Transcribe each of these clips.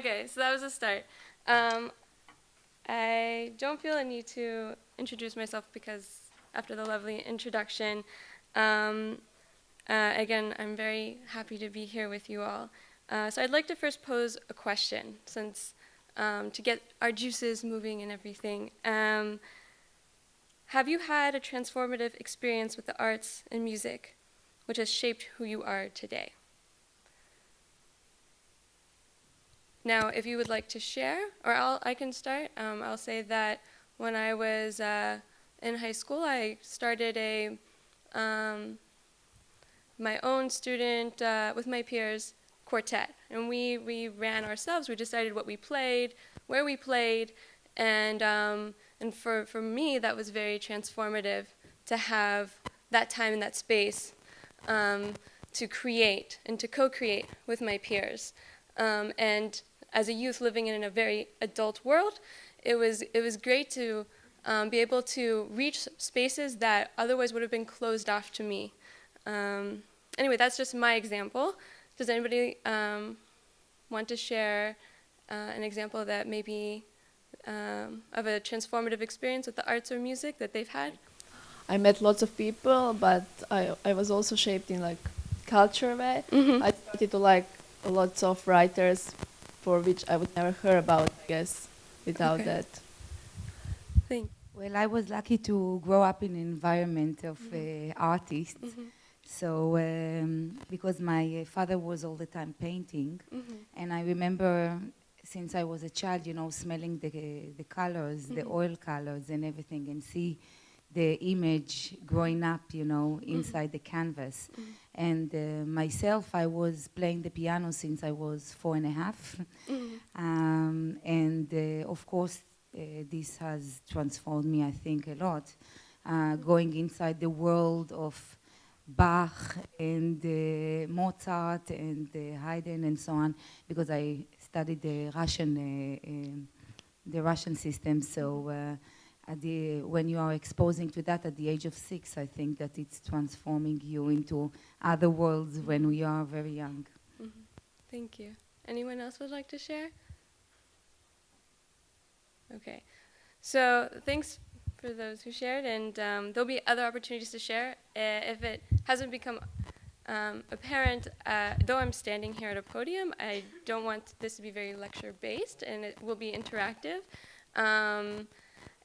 Okay, so that was a start. I don't feel a need to introduce myself because after the lovely introduction, um, again, I'm very happy to be here with you all. So I'd like to first pose a question, since to get our juices moving and everything. Have you had a transformative experience with the arts and music, which has shaped who you are today? Now, if you would like to share, or I can start. I'll say that when I was in high school, I started my own student with my peers quartet, and we ran ourselves. We decided what we played, where we played, and for me that was very transformative to have that time and that space to create and to co-create with my peers. And as a youth living in a very adult world, it was great to be able to reach spaces that otherwise would have been closed off to me. Anyway, that's just my example. Does anybody want to share an example that maybe of a transformative experience with the arts or music that they've had? I met lots of people, but I was also shaped in like culture way. Mm-hmm. I started to like lots of writers for which I would never hear about, I guess, without Okay. that. Thank. Well, I was lucky to grow up in an environment of artists. Mm-hmm. So, because my father was all the time painting, Mm-hmm. and I remember since I was a child, smelling the colors, the oil colors and everything, and see the image growing up, inside the canvas. Mm-hmm. And myself, I was playing the piano since I was 4.5. Mm-hmm. And of course, this has transformed me, I think, a lot. Going inside the world of Bach and Mozart and Haydn and so on, because I studied the Russian system. So when you are exposing to that at the age of 6, I think that it's transforming you into other worlds when we are very young. Mm-hmm. Thank you. Anyone else would like to share? Okay. So thanks for those who shared, and there'll be other opportunities to share. If it hasn't become apparent, though I'm standing here at a podium, I don't want this to be very lecture-based, and it will be interactive.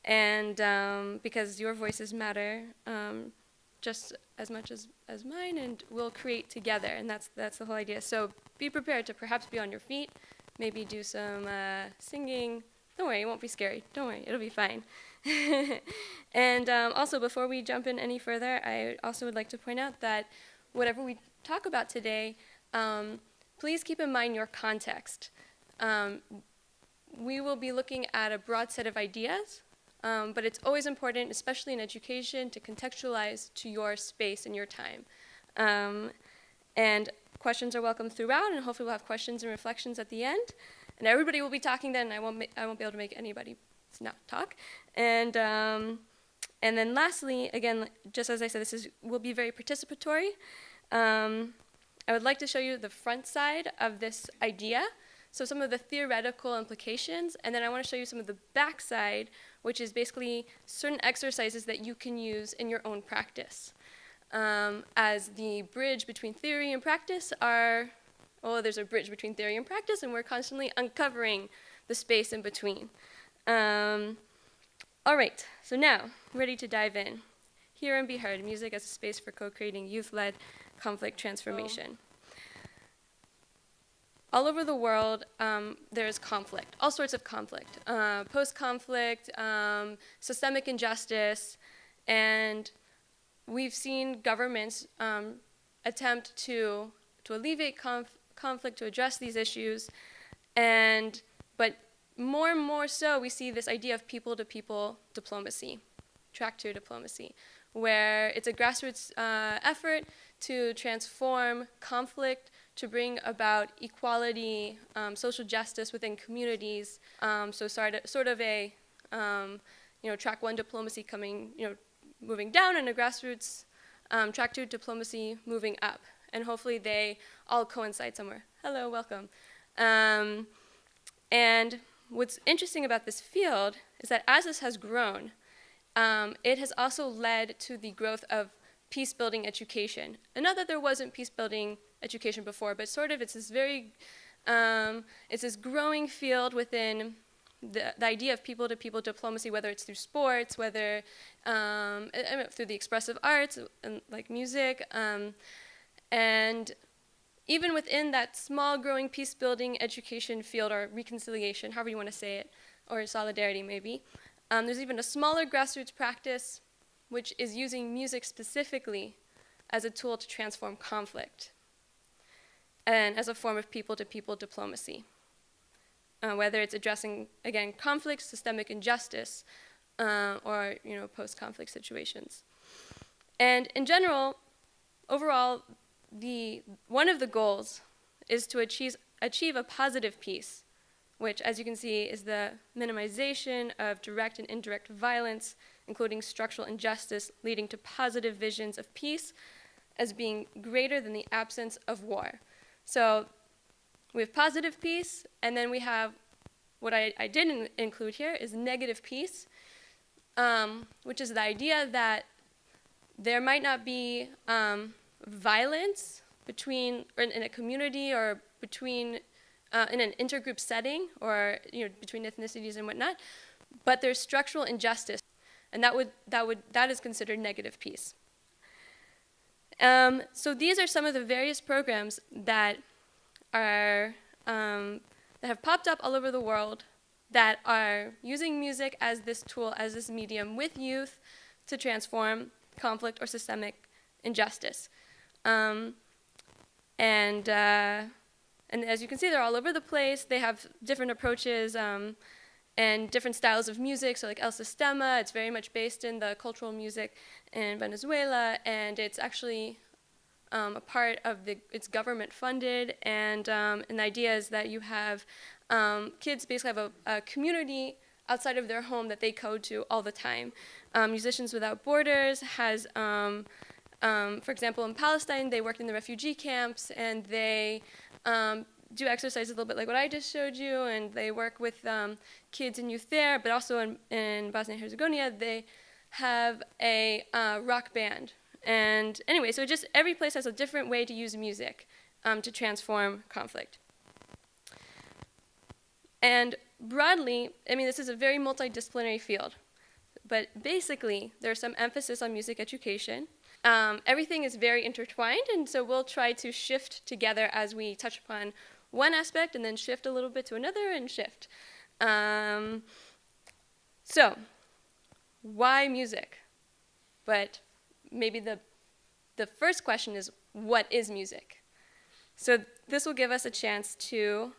And because your voices matter just as much as mine, and we'll create together, and that's the whole idea. So be prepared to perhaps be on your feet, maybe do some singing. Don't worry, it won't be scary. Don't worry, it'll be fine. And also, before we jump in any further, I also would like to point out that whatever we talk about today, please keep in mind your context. We will be looking at a broad set of ideas, but it's always important, especially in education, to contextualize to your space and your time. And questions are welcome throughout, and hopefully we'll have questions and reflections at the end. And everybody will be talking then, and I won't be able to make anybody not talk. And then lastly, again, just as I said, will be very participatory. I would like to show you the front side of this idea, so some of the theoretical implications, and then I want to show you some of the back side, which is basically certain exercises that you can use in your own practice. As the bridge between theory and practice there's a bridge between theory and practice, and we're constantly uncovering the space in between. All right, so now, ready to dive in. Hear and be heard, music as a space for co-creating youth-led conflict transformation. All over the world, there's conflict, all sorts of conflict, post-conflict, systemic injustice, and we've seen governments attempt to alleviate conflict, to address these issues, but more and more so, we see this idea of people-to-people diplomacy, track 2 diplomacy, where it's a grassroots effort to transform conflict, to bring about equality, social justice within communities. So sort of a track 1 diplomacy coming, moving down, and a grassroots track 2 diplomacy moving up. And hopefully they all coincide somewhere. Hello, welcome. And what's interesting about this field is that as this has grown, it has also led to the growth of peace-building education. And not that there wasn't peace-building education before, but sort of it's this growing field within the idea of people-to-people diplomacy, whether it's through sports, whether through the expressive arts, and like music, and even within that small growing peace-building education field, or reconciliation, however you want to say it, or solidarity maybe, there's even a smaller grassroots practice which is using music specifically as a tool to transform conflict and as a form of people-to-people diplomacy. Whether it's addressing, again, conflict, systemic injustice, or post-conflict situations. And in general, overall, one of the goals is to achieve a positive peace, which, as you can see, is the minimization of direct and indirect violence, including structural injustice, leading to positive visions of peace as being greater than the absence of war. So we have positive peace, and then we have what I didn't include here is negative peace, which is the idea that there might not be violence between, or in a community, or between in an intergroup setting, or between ethnicities and whatnot, but there's structural injustice, and that is considered negative peace. So these are some of the various programs that are that have popped up all over the world that are using music as this tool, as this medium with youth to transform conflict or systemic injustice. And as you can see, they're all over the place. They have different approaches and different styles of music. So like El Sistema, it's very much based in the cultural music in Venezuela, and it's actually a part of it's government funded, and the idea is that you have kids basically have a community outside of their home that they code to all the time. Musicians Without Borders has, for example, in Palestine, they worked in the refugee camps, and they do exercises a little bit like what I just showed you, and they work with kids and youth there, but also in Bosnia and Herzegovina, they have a rock band. And anyway, so just every place has a different way to use music to transform conflict. And broadly, I mean, this is a very multidisciplinary field, but basically, there's some emphasis on music education. Everything is very intertwined, and so we'll try to shift together as we touch upon one aspect and then shift a little bit to another and shift. So, why music? But maybe the first question is, what is music? So this will give us a chance to,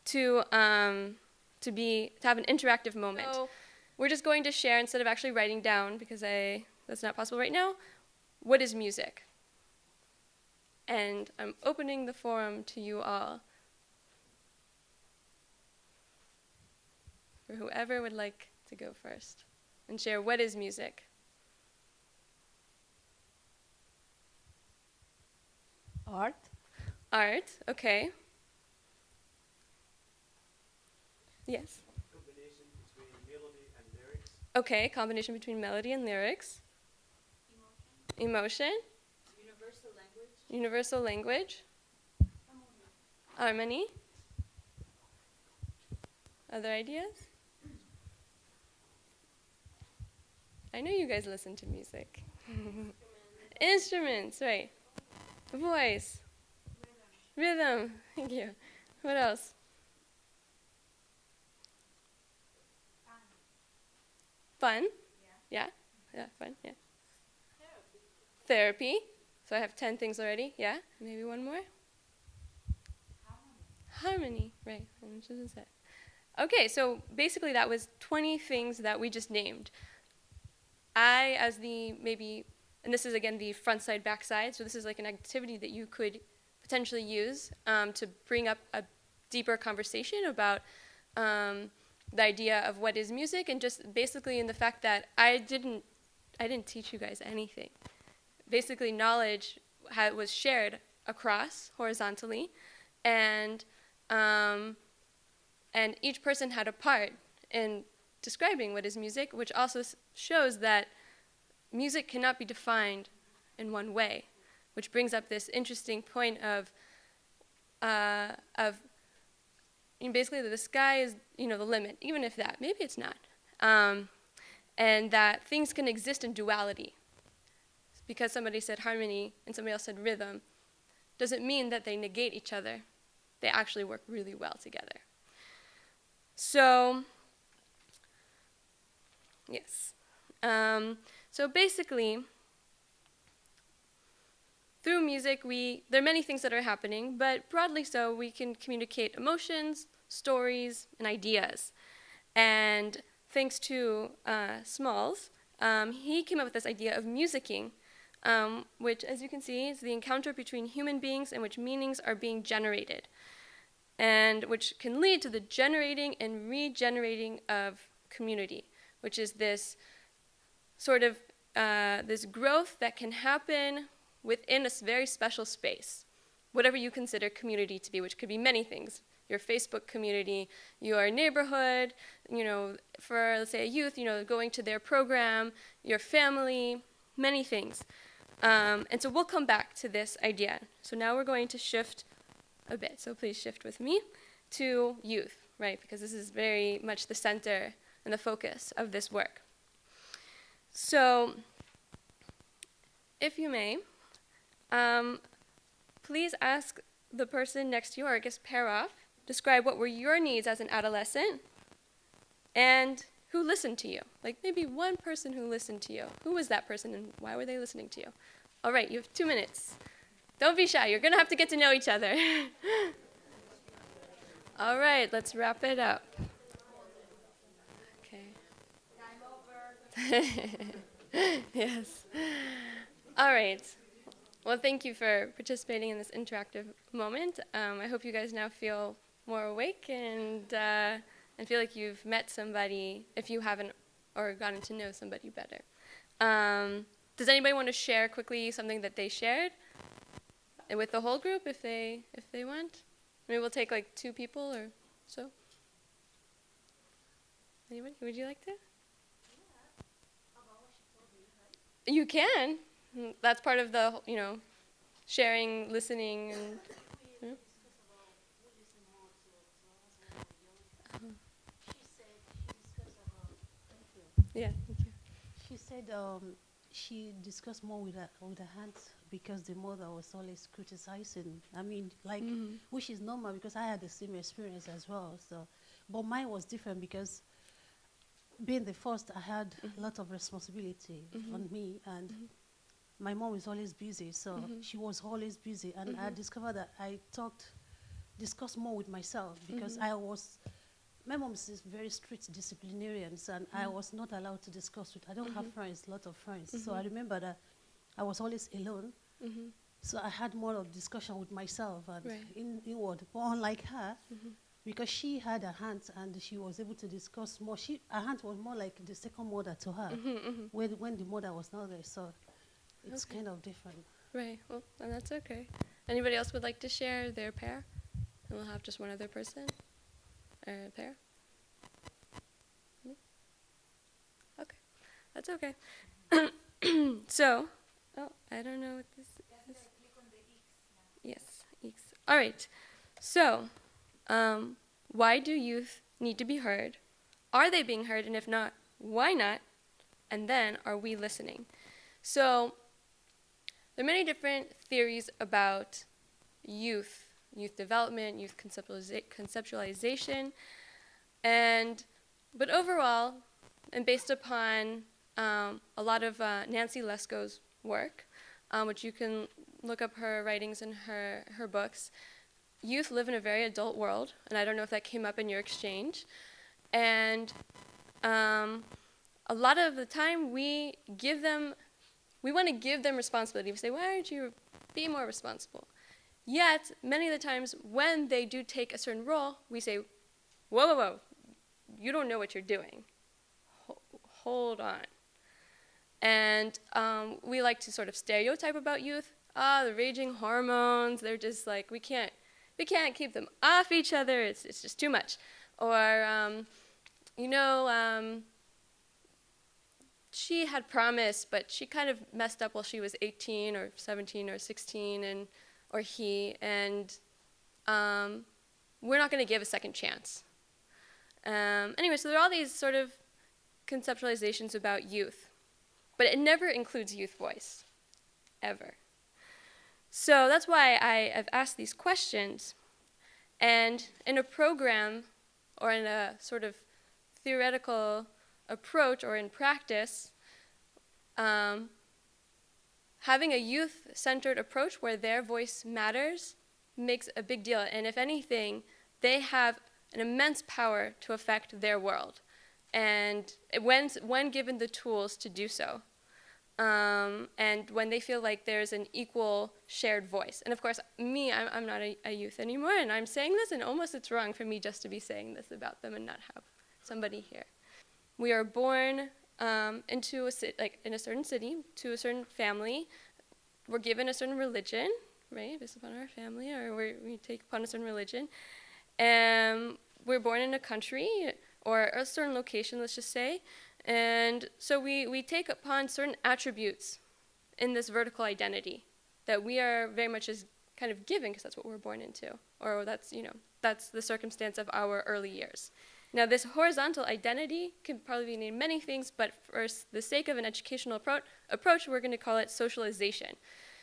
to have an interactive moment. So we're just going to share, instead of actually writing down, because that's not possible right now, what is music? And I'm opening the forum to you all. For whoever would like to go first and share what is music. Art. Art, okay. Yes. Combination between melody and lyrics. Okay, combination between melody and lyrics. Emotion. Universal language. Universal language. Harmony. Other ideas? I know you guys listen to music. Instruments, right. Voice. Rhythm. Thank you. What else? Fun. Yeah? Yeah, fun, yeah. Therapy. So I have 10 things already. Yeah? Maybe one more? Harmony. Right. Okay, so basically that was 20 things that we just named. I, as and this is again the front side, back side, so this is like an activity that you could potentially use to bring up a deeper conversation about the idea of what is music, and just basically in the fact that I didn't teach you guys anything. Basically, knowledge was shared across horizontally, and And each person had a part in describing what is music, which also shows that music cannot be defined in one way, which brings up this interesting point of basically the sky is the limit, even if that, maybe it's not, and that things can exist in duality. Because somebody said harmony and somebody else said rhythm, doesn't mean that they negate each other. They actually work really well together. So, yes. So basically, through music, there are many things that are happening, but broadly so, we can communicate emotions, stories, and ideas. And thanks to Smalls, he came up with this idea of musicking, which, as you can see, is the encounter between human beings in which meanings are being generated, and which can lead to the generating and regenerating of community, which is this sort of this growth that can happen within a very special space, whatever you consider community to be, which could be many things. Your Facebook community, your neighborhood, for, let's say, a youth, going to their program, your family, many things. And so we'll come back to this idea. So now we're going to shift a bit. So please shift with me to youth, right? Because this is very much the center and the focus of this work. So, if you may, please ask the person next to you, or I guess pair off, describe what were your needs as an adolescent and who listened to you. Like maybe one person who listened to you. Who was that person and why were they listening to you? All right, you have 2 minutes. Don't be shy, you're gonna have to get to know each other. All right, let's wrap it up. Okay. Yes. All right. Well, thank you for participating in this interactive moment. I hope you guys now feel more awake and feel like you've met somebody, if you haven't, or gotten to know somebody better. Does anybody want to share quickly something that they shared with the whole group, if they want? Maybe we'll take like 2 people or so. Anybody? Would you like to? You can. That's part of the, sharing, listening, and. Yeah, thank you. She said she discussed more with her hands because the mother was always criticizing. I mean, which is normal because I had the same experience as well. So, but mine was different because being the first, I had a lot of responsibility on me, and my mom is always busy, so she was always busy, and I discovered that I discussed more with myself because my mom is very strict disciplinarian, and I was not allowed to discuss with. I don't have friends, a lot of friends, so I remember that I was always alone. So I had more of discussion with myself and inward. But unlike her, because she had a aunt and she was able to discuss more. Her aunt was more like the second mother to her when the mother was not there. So it's kind of different. Right. Well, and that's okay. Anybody else would like to share their pair? And we'll have just one other person. Or pair. Okay. That's okay. So, I don't know what this is. Yes, X. All right. So, why do youth need to be heard? Are they being heard? And if not, why not? And then, are we listening? So, there are many different theories about youth development, youth conceptualization, but overall, and based upon a lot of Nancy Lesko's work, which you can look up her writings in her books, youth live in a very adult world, and I don't know if that came up in your exchange, and a lot of the time we want to give them responsibility. We say, why aren't you be more responsible? Yet, many of the times when they do take a certain role, we say, whoa, you don't know what you're doing. Hold on. And we like to sort of stereotype about youth. The raging hormones, they're just like, we can't we can't keep them off each other. It's just too much. Or, she had promised, but she kind of messed up while she was 18 or 17 or 16, and we're not going to give a second chance. Anyway, so there are all these sort of conceptualizations about youth, but it never includes youth voice, ever. So that's why I have asked these questions, and in a program or in a sort of theoretical approach or in practice, having a youth-centered approach where their voice matters makes a big deal. And if anything, they have an immense power to affect their world, and when given the tools to do so, and when they feel like there's an equal shared voice. And of course, I'm not a youth anymore, and I'm saying this, and almost it's wrong for me just to be saying this about them and not have somebody here. We are born into in a certain city, to a certain family. We're given a certain religion, right, based upon our family, or we take upon a certain religion. And we're born in a country or a certain location, let's just say. And so we take upon certain attributes in this vertical identity that we are very much as kind of given, because that's what we're born into, or that's the circumstance of our early years. Now, this horizontal identity can probably be named many things, but for the sake of an educational approach, we're going to call it socialization.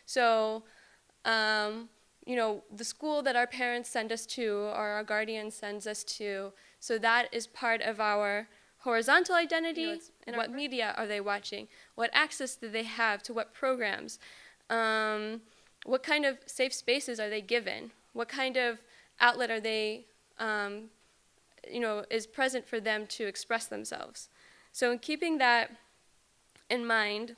So, the school that our parents send us to, or our guardian sends us to, so that is part of our horizontal identity. What media are they watching? What access do they have to what programs? What kind of safe spaces are they given? What kind of outlet are they, is present for them to express themselves? So in keeping that in mind,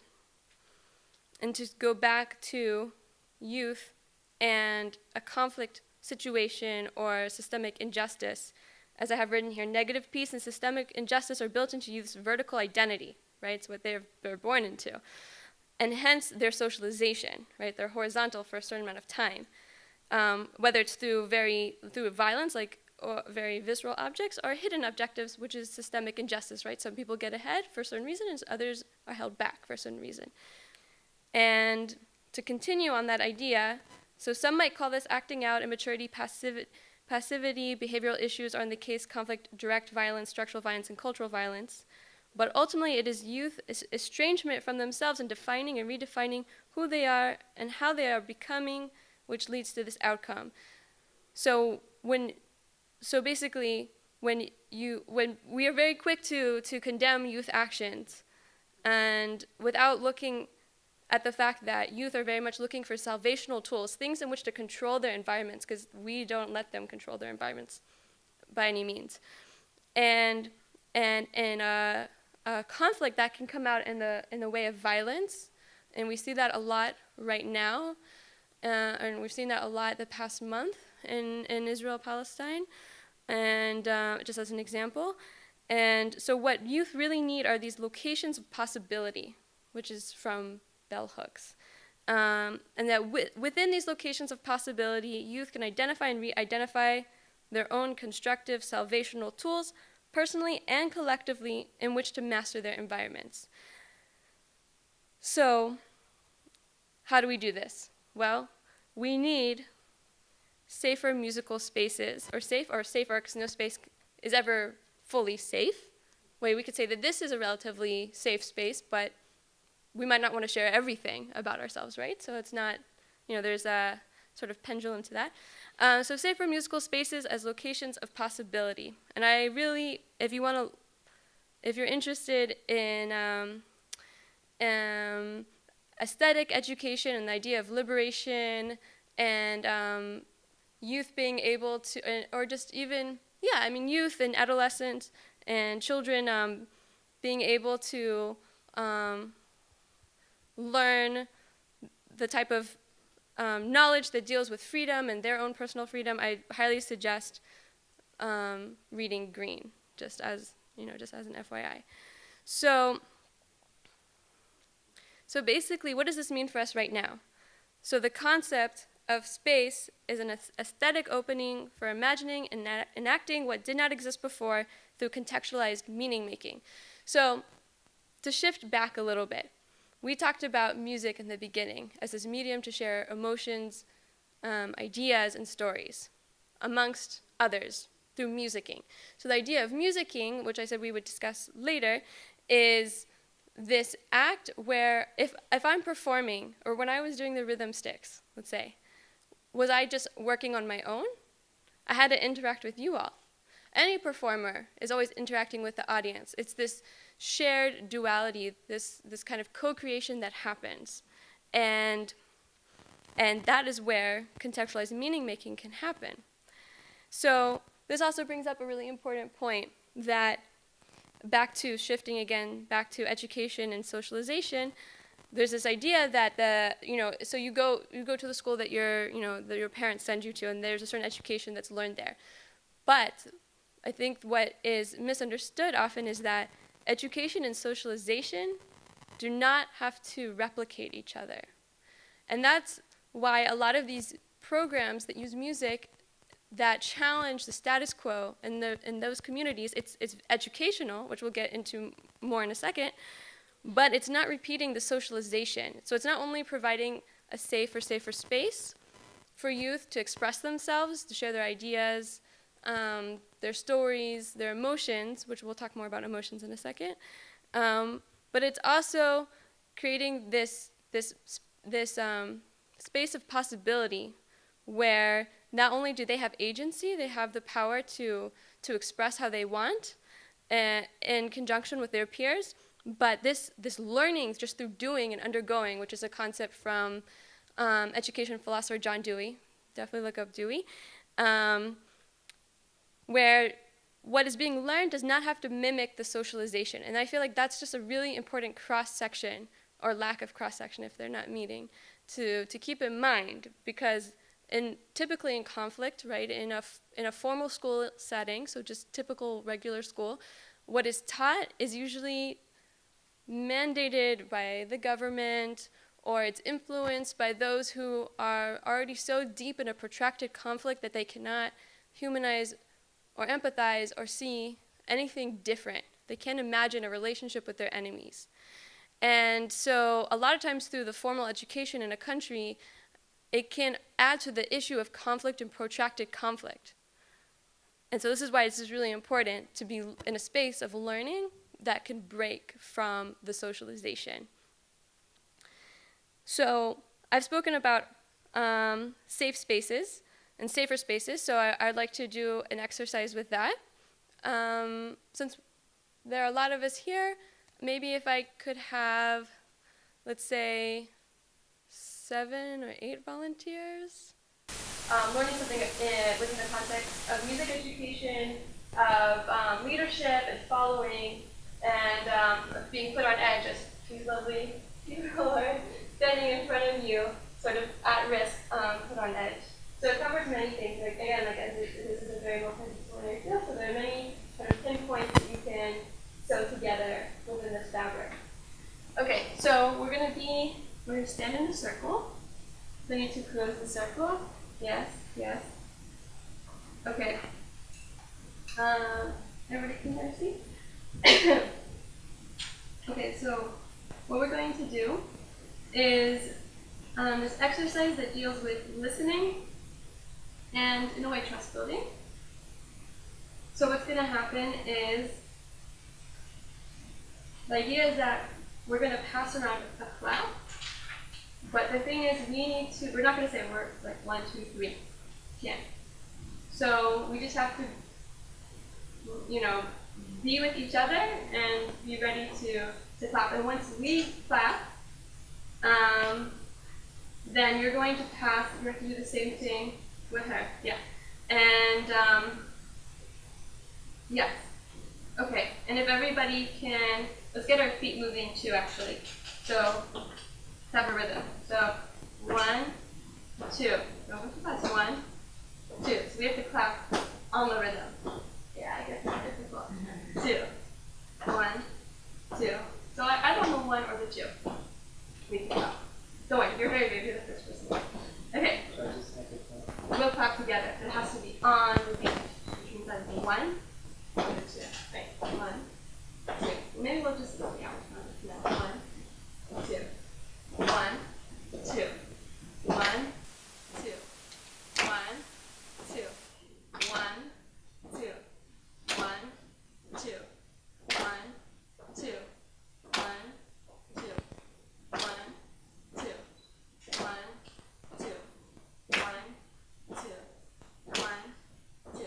and to go back to youth and a conflict situation or systemic injustice, as I have written here, negative peace and systemic injustice are built into youth's vertical identity, right? It's what they're born into. And hence their socialization, right? They're horizontal for a certain amount of time, whether it's through violence, like or very visceral objects, or hidden objectives, which is systemic injustice, right? Some people get ahead for a certain reason, and others are held back for a certain reason. And to continue on that idea, so some might call this acting out, immaturity, passivity, behavioral issues, or in the case conflict, direct violence, structural violence, and cultural violence. But ultimately, it is youth estrangement from themselves and defining and redefining who they are and how they are becoming, which leads to this outcome. So basically, when we are very quick to condemn youth actions, and without looking at the fact that youth are very much looking for salvational tools, things in which to control their environments, because we don't let them control their environments by any means. And in a conflict that can come out in the way of violence, and we see that a lot right now, and we've seen that a lot the past month in Israel-Palestine, and just as an example. And so what youth really need are these locations of possibility, which is from bell hooks. And that within these locations of possibility, youth can identify and re-identify their own constructive salvational tools, personally and collectively, in which to master their environments. So, how do we do this? Well, we need safer musical spaces, or safer, because no space is ever fully safe. We could say that this is a relatively safe space, but we might not want to share everything about ourselves, right? So it's not, there's a sort of pendulum to that. So safer musical spaces as locations of possibility. And I really, if you're interested in aesthetic education and the idea of liberation and youth being able to, or just even, youth and adolescents and children being able to learn the type of knowledge that deals with freedom and their own personal freedom, I highly suggest reading Green, just as an FYI. So basically, what does this mean for us right now? So the concept of space is an aesthetic opening for imagining and enacting what did not exist before through contextualized meaning making. So to shift back a little bit, we talked about music in the beginning as this medium to share emotions, ideas, and stories, amongst others, through musicking. So the idea of musicking, which I said we would discuss later, is this act where if I'm performing, or when I was doing the rhythm sticks, let's say, was I just working on my own? I had to interact with you all. Any performer is always interacting with the audience. It's this shared duality, this kind of co-creation that happens. And that is where contextualized meaning making can happen. So this also brings up a really important point, that back to shifting again, back to education and socialization, there's this idea that so you go to the school that your parents send you to, and there's a certain education that's learned there. But I think what is misunderstood often is that education and socialization do not have to replicate each other. And that's why a lot of these programs that use music that challenge the status quo in those communities, it's educational, which we'll get into more in a second, but it's not repeating the socialization. So it's not only providing a safer space for youth to express themselves, to share their ideas, their stories, their emotions, which we'll talk more about emotions in a second, but it's also creating this space of possibility where not only do they have agency, they have the power to express how they want in conjunction with their peers, but this learning just through doing and undergoing, which is a concept from education philosopher John Dewey, definitely look up Dewey, where what is being learned does not have to mimic the socialization. And I feel like that's just a really important cross-section, or lack of cross-section if they're not meeting, to keep in mind, because typically in conflict, right, in a formal school setting, so just typical regular school, what is taught is usually mandated by the government, or it's influenced by those who are already so deep in a protracted conflict that they cannot humanize or empathize or see anything different. They can't imagine a relationship with their enemies. And so a lot of times through the formal education in a country, it can add to the issue of conflict and protracted conflict. And so this is why it's just really important to be in a space of learning that can break from the socialization. So I've spoken about safe spaces and safer spaces, so I'd like to do an exercise with that. Since there are a lot of us here, maybe if I could have, let's say, 7 or 8 volunteers. Learning something within the context of music education, of leadership and following, and being put on edge as these lovely people are standing in front of you, sort of at risk, put on edge. So it covers many things. Like, again, this is a very multidisciplinary field, so there are many kind of pinpoints that you can sew together within this fabric. Okay, so we're going to stand in a circle. So I need to close the circle. Yes, yes. Okay. Everybody can hear me? Okay, so what we're going to do is this exercise that deals with listening and, in a way, trust building. So what's going to happen is, the idea is that we're going to pass around a clap, but the thing is we're not going to say words like 1, 2, 3. Can't. So we just have to, be with each other and be ready to clap. And once we clap, then you're going to pass, you have to do the same thing with her. Yeah. And, yes. Okay, and if everybody can, let's get our feet moving too, actually. So, let's have a rhythm. So, 1, 2. No, that's 1, 2. So we have to clap on the rhythm. Yeah, I guess it's difficult. 2, 1, 2. So I don't know 1 or the 2. We can clap. Don't worry, you're very good. You're the first person. Okay. we'll just yeah. 1, 2, 1, 2, 1, 2, 1, 2, 1, 2, 1, 2, 1, 2, 1, 2, 1, 2, 1, 2, 1, 2, 1, 2.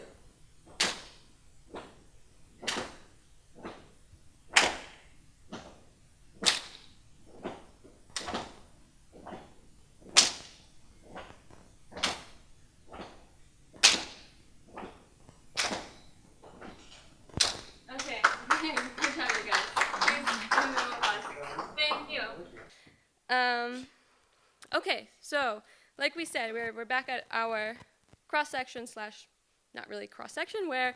Okay, good job, you guys. Thank you. Okay, so like we said, we're back at our cross-section slash not really cross-section where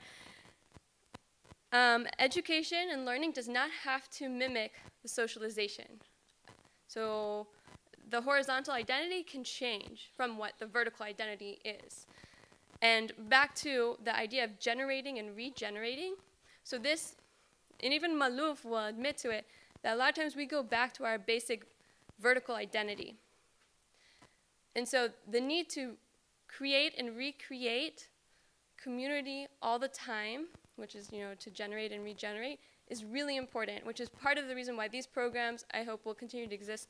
education and learning does not have to mimic the socialization. So the horizontal identity can change from what the vertical identity is. And back to the idea of generating and regenerating. So this, and even Malouf will admit to it, that a lot of times we go back to our basic vertical identity. And so the need to create and recreate community all the time, which is, to generate and regenerate, is really important, which is part of the reason why these programs, I hope, will continue to exist.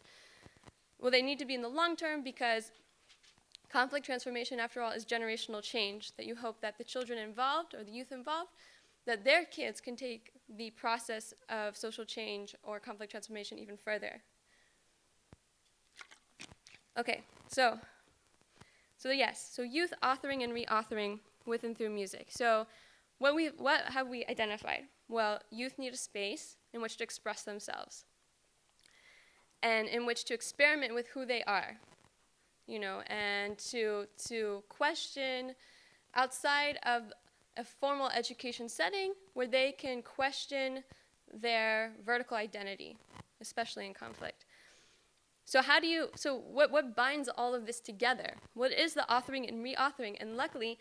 Well, they need to be in the long term because conflict transformation, after all, is generational change, that you hope that the children involved or the youth involved, that their kids can take the process of social change or conflict transformation even further. Okay, so yes, so youth authoring and reauthoring with and through music. So what have we identified? Well, youth need a space in which to express themselves and in which to experiment with who they are, and to question outside of a formal education setting where they can question their vertical identity, especially in conflict. So what binds all of this together? What is the authoring and reauthoring? And luckily,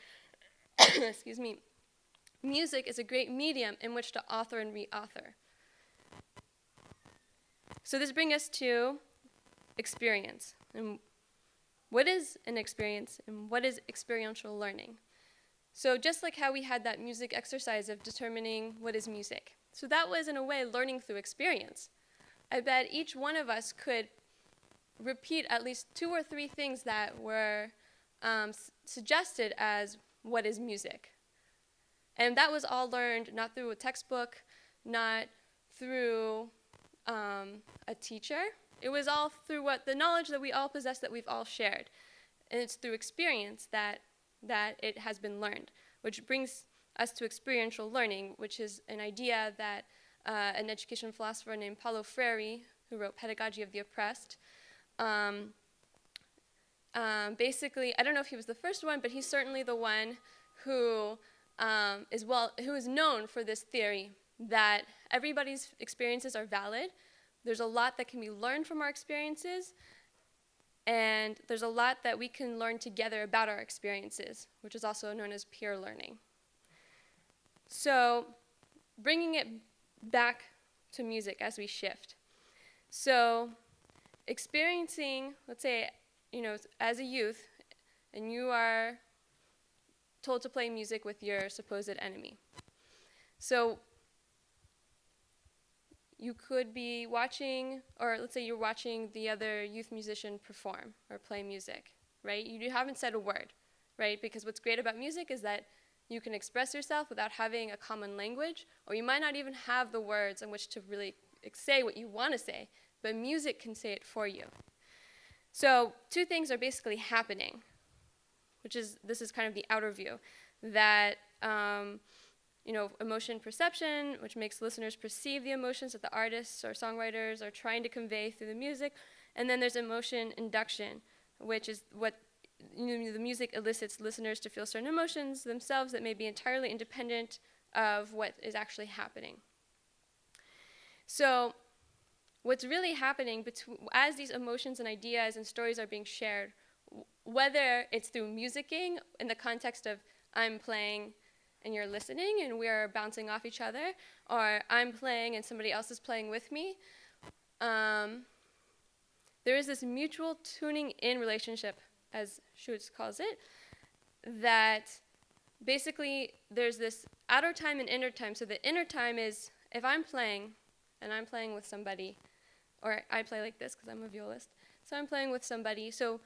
excuse me, music is a great medium in which to author and reauthor. So this brings us to experience. And what is an experience and what is experiential learning? So just like how we had that music exercise of determining what is music. So that was, in a way, learning through experience. I bet each one of us could repeat at least 2 or 3 things that were suggested as what is music. And that was all learned not through a textbook, not through a teacher. It was all through the knowledge that we all possess, that we've all shared. And it's through experience that it has been learned, which brings us to experiential learning, which is an idea that an education philosopher named Paulo Freire, who wrote Pedagogy of the Oppressed, basically, I don't know if he was the first one, but he's certainly the one who is known for this theory that everybody's experiences are valid. There's a lot that can be learned from our experiences, and there's a lot that we can learn together about our experiences, which is also known as peer learning. So bringing it back to music as we shift. So experiencing, let's say, as a youth, and you are told to play music with your supposed enemy. So you could be watching, or let's say you're watching the other youth musician perform or play music, right? You haven't said a word, right? Because what's great about music is that you can express yourself without having a common language, or you might not even have the words in which to really say what you want to say, but music can say it for you. So 2 things are basically happening, this is kind of the outer view, that emotion perception, which makes listeners perceive the emotions that the artists or songwriters are trying to convey through the music, and then there's emotion induction, which is what the music elicits listeners to feel certain emotions themselves that may be entirely independent of what is actually happening. So what's really happening as these emotions and ideas and stories are being shared, whether it's through musicking in the context of I'm playing and you're listening and we're bouncing off each other, or I'm playing and somebody else is playing with me, there is this mutual tuning in relationship, as Schutz calls it, that basically there's this outer time and inner time. So the inner time is if I'm playing and I'm playing with somebody, or I play like this because I'm a violist, so I'm playing with somebody, so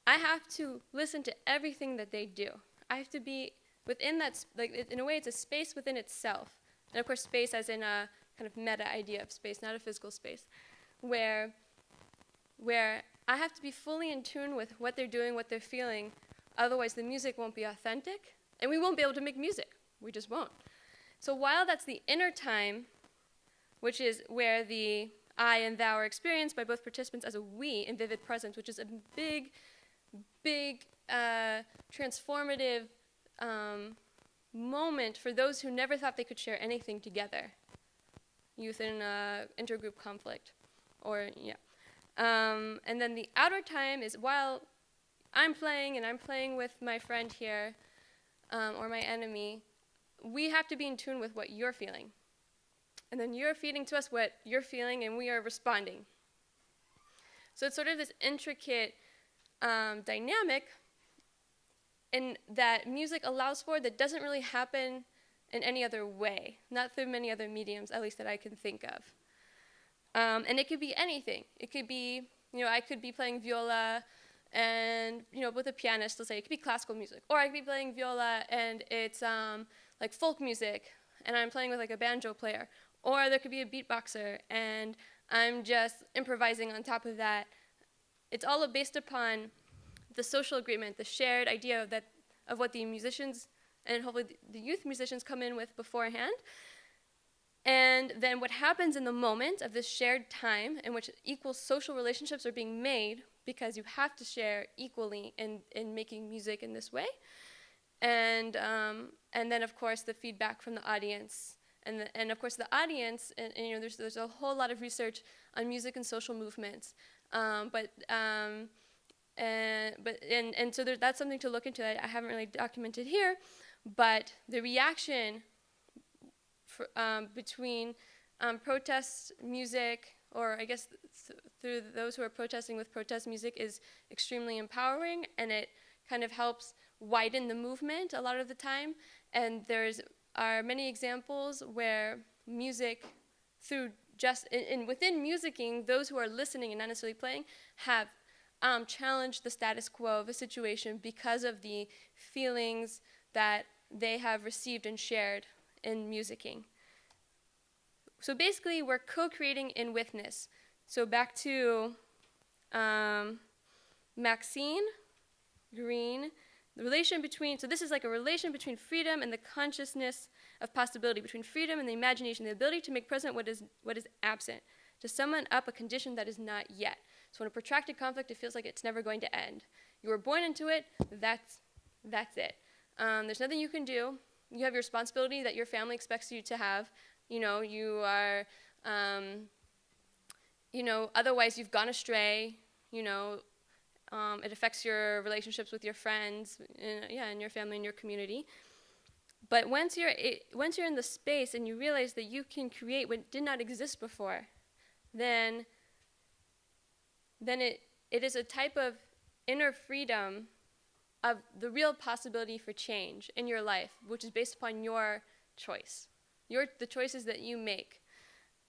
I have to listen to everything that they do. I have to be within that, in a way it's a space within itself. And of course space as in a kind of meta idea of space, not a physical space, where I have to be fully in tune with what they're doing, what they're feeling, otherwise the music won't be authentic, and we won't be able to make music. We just won't. So while that's the inner time, which is where the I and thou are experienced by both participants as a we in vivid presence, which is a big, transformative moment for those who never thought they could share anything together. Youth in intergroup conflict, or yeah. And then the outer time is while I'm playing and I'm playing with my friend here, or my enemy, we have to be in tune with what you're feeling. And then you're feeding to us what you're feeling and we are responding. So it's sort of this intricate dynamic and that music allows for that doesn't really happen in any other way, not through many other mediums, at least that I can think of. And it could be anything. It could be, I could be playing viola and, with a pianist, let's say, it could be classical music. Or I could be playing viola and it's like folk music and I'm playing with like a banjo player. Or there could be a beatboxer and I'm just improvising on top of that. It's all based upon the social agreement, the shared idea of what the musicians and hopefully the youth musicians come in with beforehand. And then what happens in the moment of this shared time in which equal social relationships are being made because you have to share equally in making music in this way. And then, of course, the feedback from the audience. And of course, the audience, and there's a whole lot of research on music and social movements. So that's something to look into that I haven't really documented here. But the reaction between protest music, or I guess through those who are protesting with protest music, is extremely empowering, and it kind of helps widen the movement a lot of the time. And are many examples where music, through within musicking, those who are listening and not necessarily playing have challenged the status quo of a situation because of the feelings that they have received and shared in musicking. So basically, we're co-creating in witness. So back to Maxine Green, so this is like a relation between freedom and the consciousness of possibility, between freedom and the imagination, the ability to make present what is absent, to summon up a condition that is not yet. So in a protracted conflict, it feels like it's never going to end. You were born into it, that's it. There's nothing you can do. You have your responsibility that your family expects you to have. You are, otherwise you've gone astray, it affects your relationships with your friends, and your family and your community. But once you're in the space and you realize that you can create what did not exist before, then it is a type of inner freedom of the real possibility for change in your life, which is based upon your choice, the choices that you make.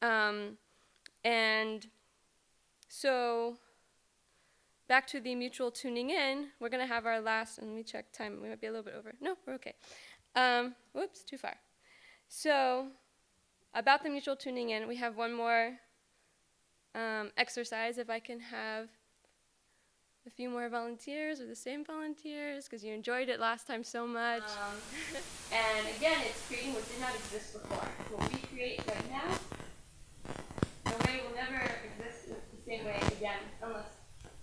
And so back to the mutual tuning in, we're going to have our last, and let me check time. We might be a little bit over. No, we're okay. Whoops, too far. So about the mutual tuning in, we have one more exercise. If I can have a few more volunteers or the same volunteers, because you enjoyed it last time so much. And again, it's creating what did not exist before. What we create right now, the way will never exist in the same way again, unless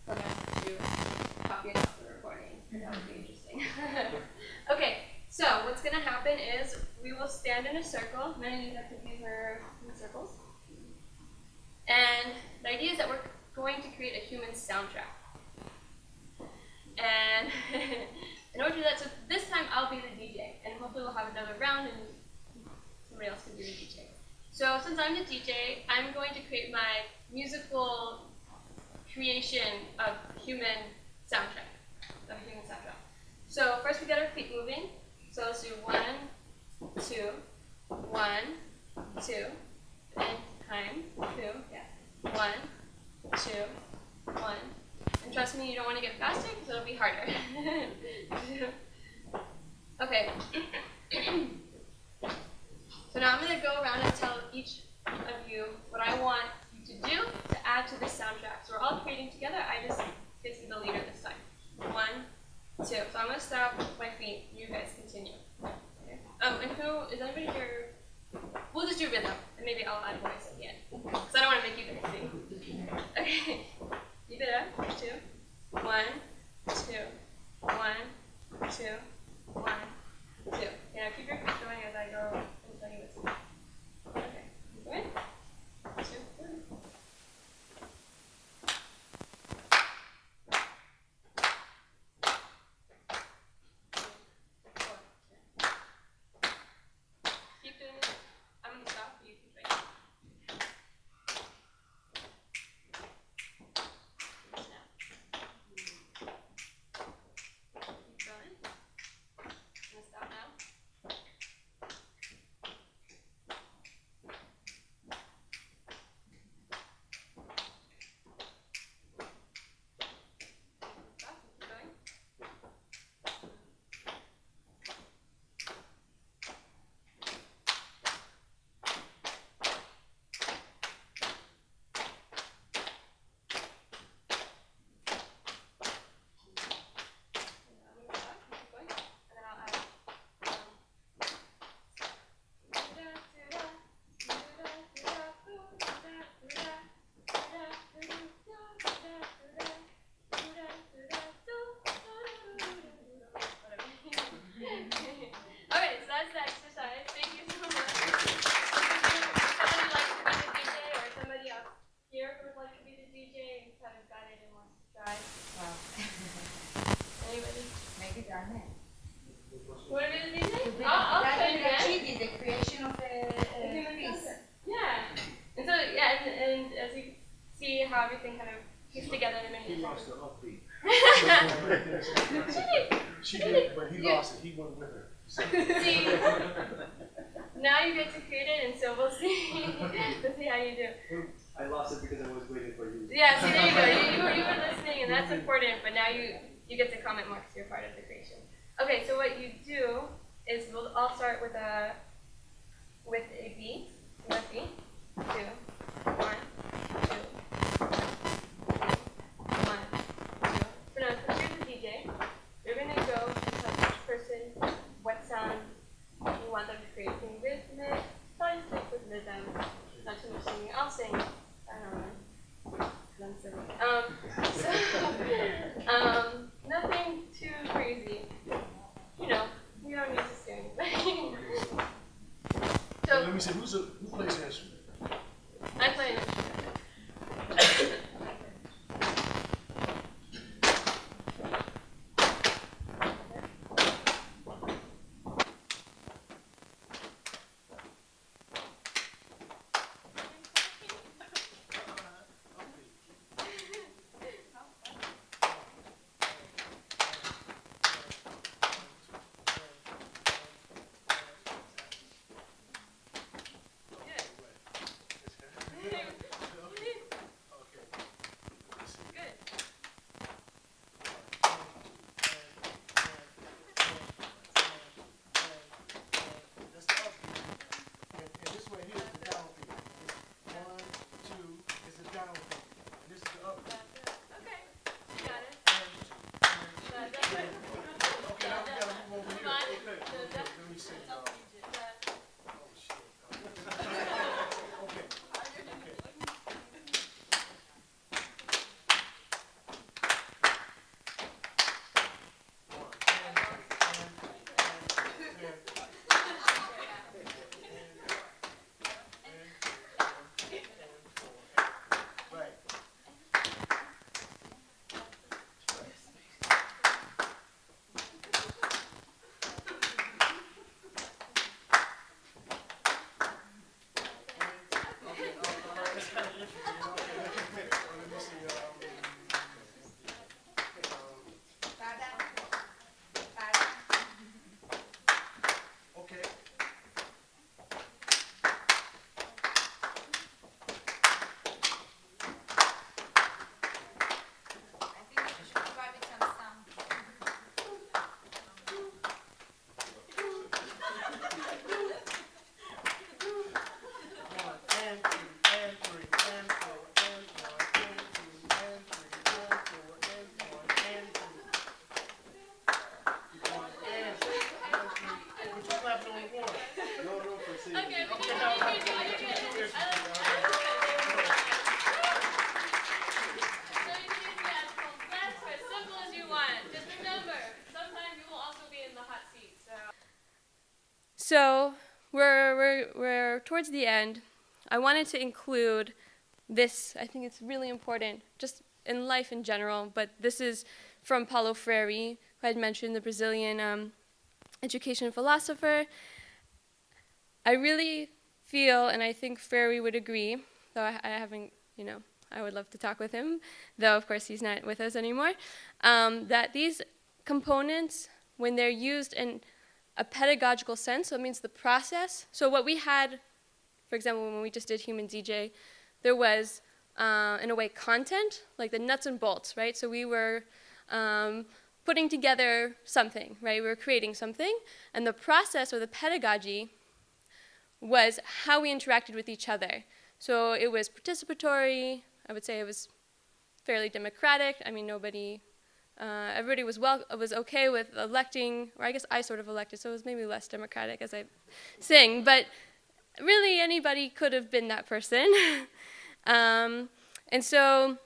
someone to copy it off the recording. That would be interesting. Okay, so what's going to happen is we will stand in a circle. Many of these activities are in circles. And the idea is that we're going to create a human soundtrack. And in order to do that, so this time I'll be the DJ, and hopefully we'll have another round So since I'm the DJ, I'm going to create my musical creation of human soundtrack. So first we get our feet moving. So let's do 1, 2, 1, 2, and time 2. Yeah. 1, 2, 1. And trust me, you don't want to get faster because it'll be harder. Okay. So now I'm going to go around and tell each of you what I want you to do to add to this soundtrack. So we're all creating together. I just get to be the leader this time. 1, 2. So I'm going to start with my feet. You guys continue. Okay. And who is anybody here? We'll just do rhythm, and maybe I'll add voice at the end, because I don't want to make you guys sing. Okay. Keep it up. 2, 1, 2, 1, 2, 1, 2. Okay, now keep your feet going as I go and tell you what's going. Okay. Keep going. 2, 3. Keep doing it. I'm going to stop. You keep going. Snap. Keep going. I'm going to stop now. Stop. Keep going. I'm going to stop. Keep going. And then I'll add. Okay, so that's the exercise. Thank you so much. Somebody likes to be the DJ, or somebody else here who would like to be the DJ and kind of got it and wants to try. Wow. Anybody? Maybe done it. Want to be the DJ? I'll try it again. She did the creation of a piece. Yeah. And so, yeah, and as you see how everything kind of fits together in a He minute. lost the upbeat. See, She did, but he lost it. He went with her. now you get to create it, and so we'll see. We'll see how you do. I lost it because I was waiting for you. Yeah, see, there you go. You were listening, and that's important, but now you get to comment more because you're part of the creation. Okay, so what you do is we'll all start with a beat. Left beat. 2, 1, 2, 2, 1, 2. So now, since you're the DJ, you're gonna go and tell each person what sound you want them to create. Sing rhythmic, probably stick with rhythm. Not too much singing. I'll sing. I don't know. 'Cause I'm silly. Nothing too crazy. You know, we don't need to scare anybody. So Let me see, who plays the instrument? I play an instrument. Good. So we're towards the end. I wanted to include this. I think it's really important, just in life in general, but this is from Paulo Freire, who I had mentioned, the Brazilian education philosopher. I really feel, and I think Freire would agree, though I haven't, I would love to talk with him, though of course he's not with us anymore, that these components, when they're used in a pedagogical sense, so it means the process. So what we had, for example, when we just did Human DJ, there was, in a way, content, like the nuts and bolts, right? So we were putting together something, right? We were creating something, and the process or the pedagogy was how we interacted with each other. So it was participatory. I would say it was fairly democratic. I mean, everybody was okay with electing, or I guess I sort of elected, so it was maybe less democratic as I sing, but really anybody could have been that person. And so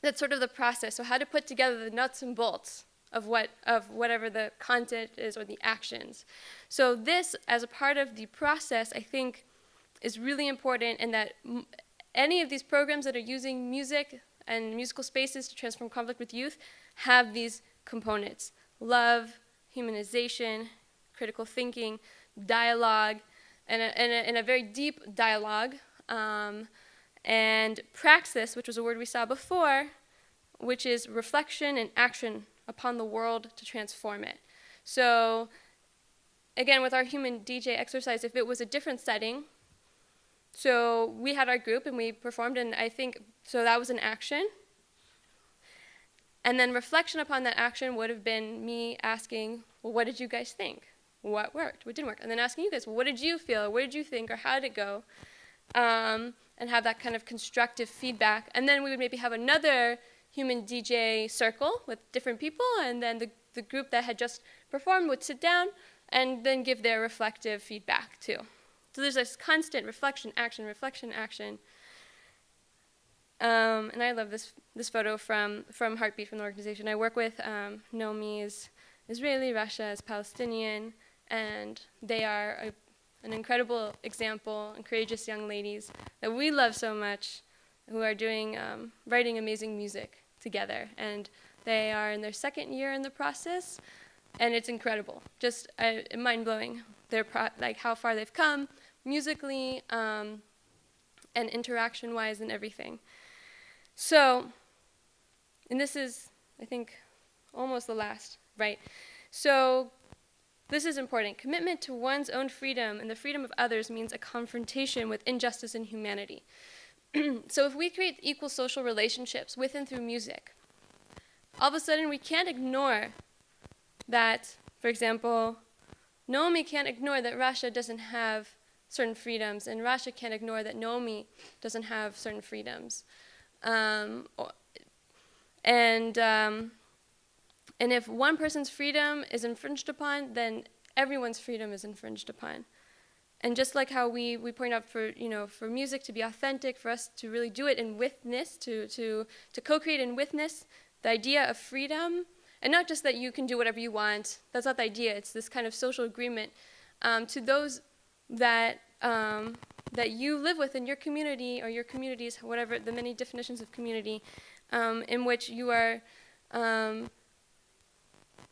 that's sort of the process. So how to put together the nuts and bolts of whatever the content is or the actions. So this, as a part of the process, I think is really important, and that any of these programs that are using music and musical spaces to transform conflict with youth have these components: love, humanization, critical thinking, dialogue, and a very deep dialogue, and praxis, which was a word we saw before, which is reflection and action upon the world to transform it. So again, with our Human DJ exercise, if it was a different setting, so we had our group and we performed, and I think, so that was an action. And then reflection upon that action would have been me asking, well, what did you guys think? What worked? What didn't work? And then asking you guys, well, what did you feel? What did you think? Or how did it go? And have that kind of constructive feedback. And then we would maybe have another Human DJ circle with different people, and then the group that had just performed would sit down and then give their reflective feedback too. So there's this constant reflection, action, and I love this photo from Heartbeat, from the organization I work with. Nomi is Israeli, Rasha is Palestinian, and they are an incredible example and courageous young ladies that we love so much, who are doing, writing amazing music together. And they are in their second year in the process, and it's incredible, just mind-blowing. Like how far they've come musically and interaction-wise and everything. So, and this is, I think, almost the last, right? So this is important. Commitment to one's own freedom and the freedom of others means a confrontation with injustice and humanity. So if we create equal social relationships with and through music, all of a sudden we can't ignore that, for example, Naomi can't ignore that Rasha doesn't have certain freedoms, and Rasha can't ignore that Naomi doesn't have certain freedoms. And if one person's freedom is infringed upon, then everyone's freedom is infringed upon. And just like how we point out for music to be authentic, for us to really do it in witness, to co-create in witness, the idea of freedom, and not just that you can do whatever you want. That's not the idea. It's this kind of social agreement to those that you live with in your community or your communities, whatever the many definitions of community, in which you are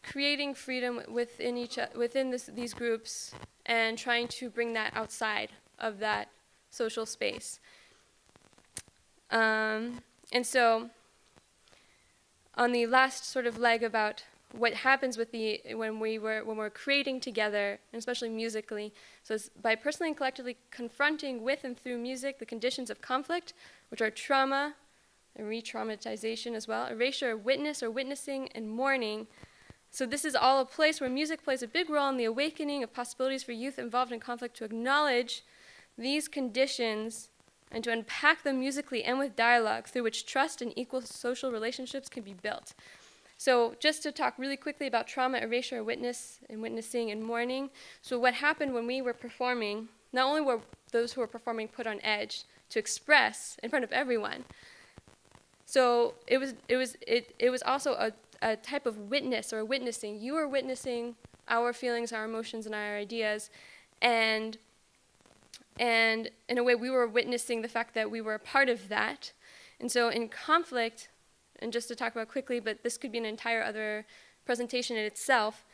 creating freedom within these groups and trying to bring that outside of that social space. And so, on the last sort of leg about what happens with when we're creating together, and especially musically, so it's by personally and collectively confronting with and through music the conditions of conflict, which are trauma and re-traumatization as well, erasure, witness or witnessing, and mourning. So this is all a place where music plays a big role in the awakening of possibilities for youth involved in conflict to acknowledge these conditions and to unpack them musically and with dialogue through which trust and equal social relationships can be built. So just to talk really quickly about trauma, erasure, witnessing, and mourning. So what happened when we were performing, not only were those who were performing put on edge to express in front of everyone, so it was also a type of witness or witnessing. You are witnessing our feelings, our emotions, and our ideas, And in a way, we were witnessing the fact that we were a part of that. And so in conflict, and just to talk about quickly, but this could be an entire other presentation in itself.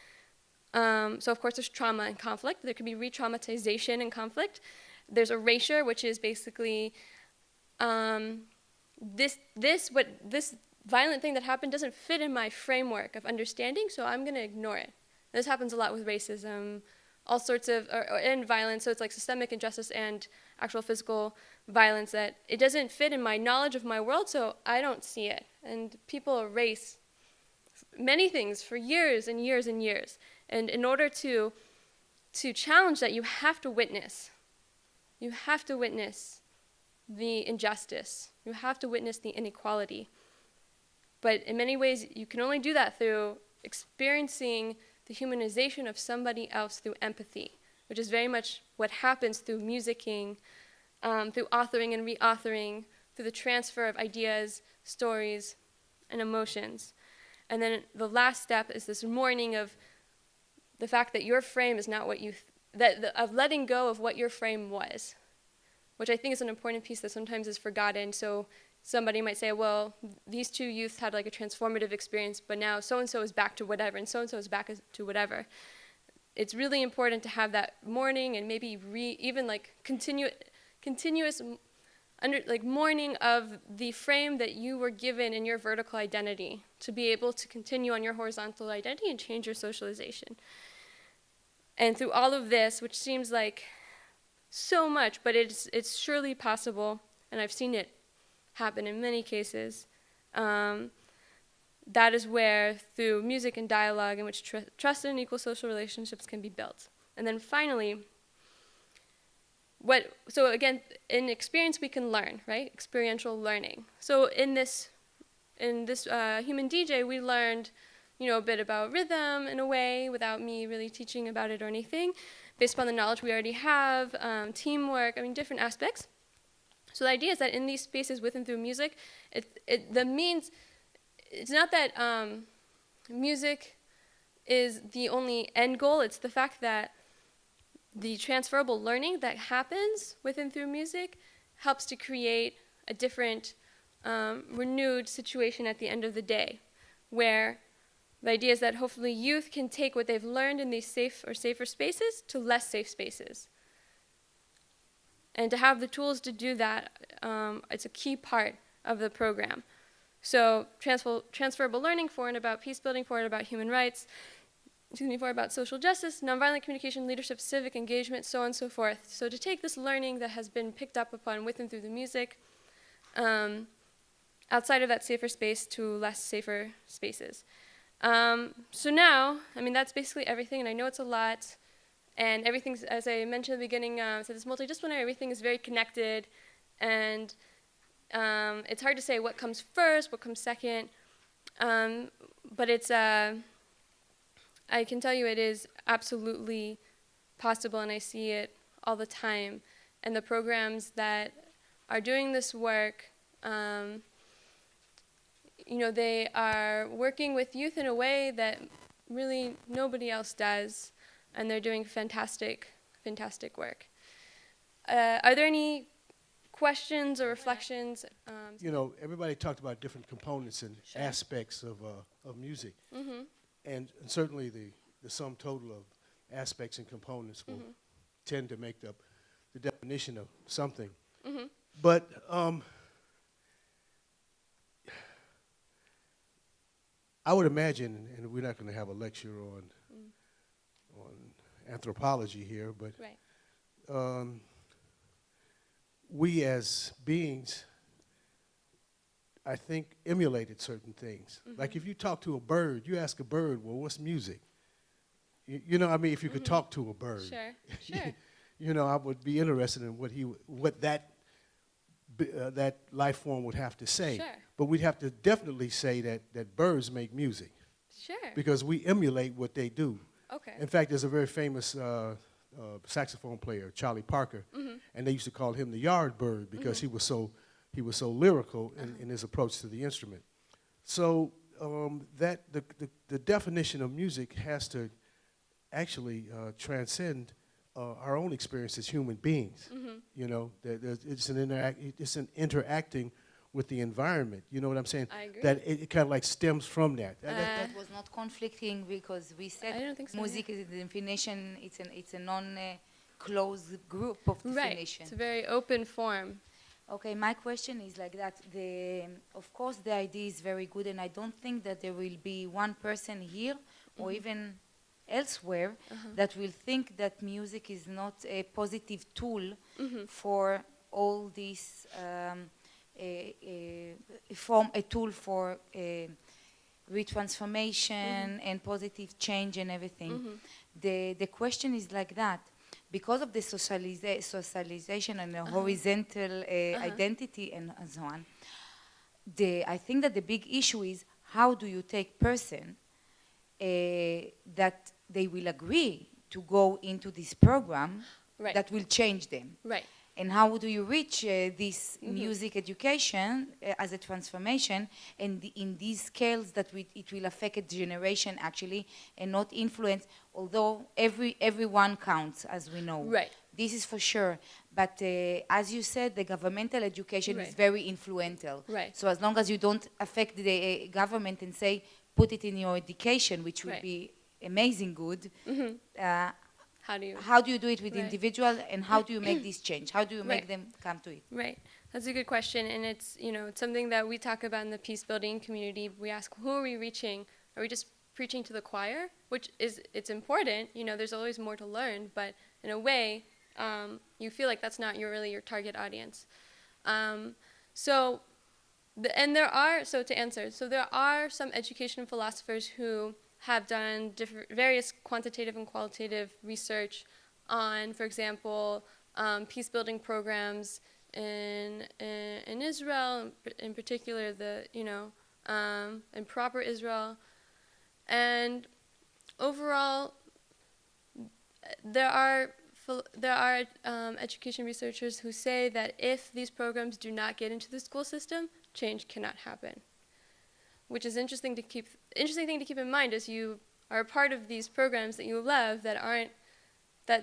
So of course there's trauma in conflict. There could be re-traumatization in conflict. There's erasure, which is basically this violent thing that happened doesn't fit in my framework of understanding, so I'm going to ignore it. This happens a lot with racism, all sorts of, and violence, so it's like systemic injustice and actual physical violence, that it doesn't fit in my knowledge of my world, so I don't see it. And people erase many things for years and years and years. And in order to challenge that, you have to witness. You have to witness the injustice. You have to witness the inequality. But in many ways, you can only do that through experiencing the humanization of somebody else through empathy, which is very much what happens through musicking, through authoring and re-authoring, through the transfer of ideas, stories, and emotions. And then the last step is this mourning of the fact that your frame is not what you, of letting go of what your frame was, which I think is an important piece that sometimes is forgotten. So somebody might say, well, these two youths had like a transformative experience, but now so-and-so is back to whatever, and so-and-so is back to whatever. It's really important to have that mourning and maybe even like continuous mourning of the frame that you were given in your vertical identity to be able to continue on your horizontal identity and change your socialization. And through all of this, which seems like so much, but it's surely possible, and I've seen it happen in many cases, that is where, through music and dialogue, in which trusted and equal social relationships can be built. And then finally, so again, in experience we can learn, right? Experiential learning. So in this Human DJ, we learned, a bit about rhythm in a way, without me really teaching about it or anything, based upon the knowledge we already have, teamwork, different aspects. So the idea is that in these spaces with and through music, it's not that music is the only end goal. It's the fact that the transferable learning that happens with and through music helps to create a different, renewed situation at the end of the day, where the idea is that hopefully youth can take what they've learned in these safe or safer spaces to less safe spaces. And to have the tools to do that, it's a key part of the program. So transferable learning for and about peace building, for and about human rights, for about social justice, nonviolent communication, leadership, civic engagement, so on and so forth. So to take this learning that has been picked up upon with and through the music, outside of that safer space to less safer spaces. So now, that's basically everything, and I know it's a lot. And everything's, as I mentioned at the beginning, so this multidisciplinary, everything is very connected. And it's hard to say what comes first, what comes second. But it's, I can tell you it is absolutely possible, and I see it all the time. And the programs that are doing this work, they are working with youth in a way that really nobody else does. And they're doing fantastic, fantastic work. Are there any questions or reflections? Everybody talked about different components and aspects of music. Mm-hmm. And certainly the sum total of aspects and components will tend to make up the definition of something. Mm-hmm. But I would imagine, and we're not going to have a lecture on anthropology here, but right. We as beings, I think, emulated certain things. Mm-hmm. Like if you talk to a bird, you ask a bird, well, what's music? If you could talk to a bird. Sure. I would be interested in what that life form would have to say. Sure. But we'd have to definitely say that birds make music. Sure. Because we emulate what they do. Okay. In fact, there's a very famous saxophone player, Charlie Parker, and they used to call him the yard bird because he was so lyrical in his approach to the instrument. So that the definition of music has to actually transcend our own experience as human beings. You know, it's an interacting with the environment. You know what I'm saying? I agree. That it kind of like stems from that. That was not conflicting because we said I don't think so, music is the definition. It's a non-closed group of Right. definition. It's a very open form. Okay, my question is like that. Of course, the idea is very good, and I don't think that there will be one person here or even elsewhere that will think that music is not a positive tool for all these a tool for retransformation and positive change and everything. The question is like that. Because of the socialization and the horizontal identity and so on, I think that the big issue is how do you take person that they will agree to go into this program Right. that will change them. Right. And how do you reach this music education as a transformation and in these scales that it will affect a generation actually and not influence, although everyone counts, as we know. Right. This is for sure. But as you said, the governmental education is Right. very influential. Right. So as long as you don't affect the government and say, put it in your education, which would Right. be amazing good, How do you? how do you do it with Right. individual and how do you make this change? How do you make Right. them come to it? Right. That's a good question, and it's it's something that we talk about in the peace building community. We ask, who are we reaching? Are we just preaching to the choir? Which it's important. There's always more to learn, but in a way, you feel like that's not really your target audience. So there are some education philosophers who have done various quantitative and qualitative research on, for example, peace building programs in Israel, in particular in proper Israel, and overall, there are education researchers who say that if these programs do not get into the school system, change cannot happen. Which is interesting thing to keep in mind as you are a part of these programs that you love that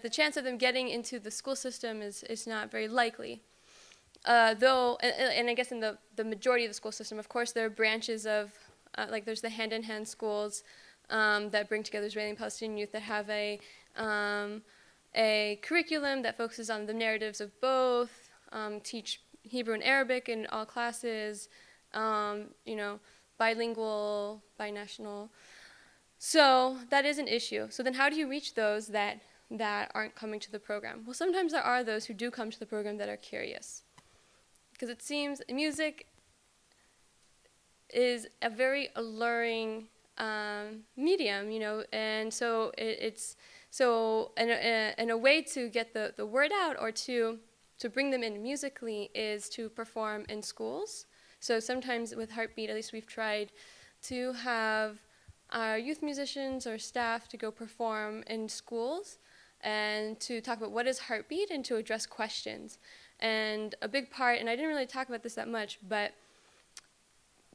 the chance of them getting into the school system is not very likely. Though, and I guess in the majority of the school system, of course, there are branches of, like there's the hand-in-hand schools that bring together Israeli and Palestinian youth that have a curriculum that focuses on the narratives of both, teach Hebrew and Arabic in all classes, bilingual, binational. So that is an issue. So then how do you reach those that aren't coming to the program? Well, sometimes there are those who do come to the program that are curious. Because it seems music is a very alluring medium, and so and a way to get the word out or to bring them in musically is to perform in schools. So sometimes with Heartbeat, at least we've tried to have our youth musicians or staff to go perform in schools and to talk about what is Heartbeat and to address questions. And a big part, and I didn't really talk about this that much, but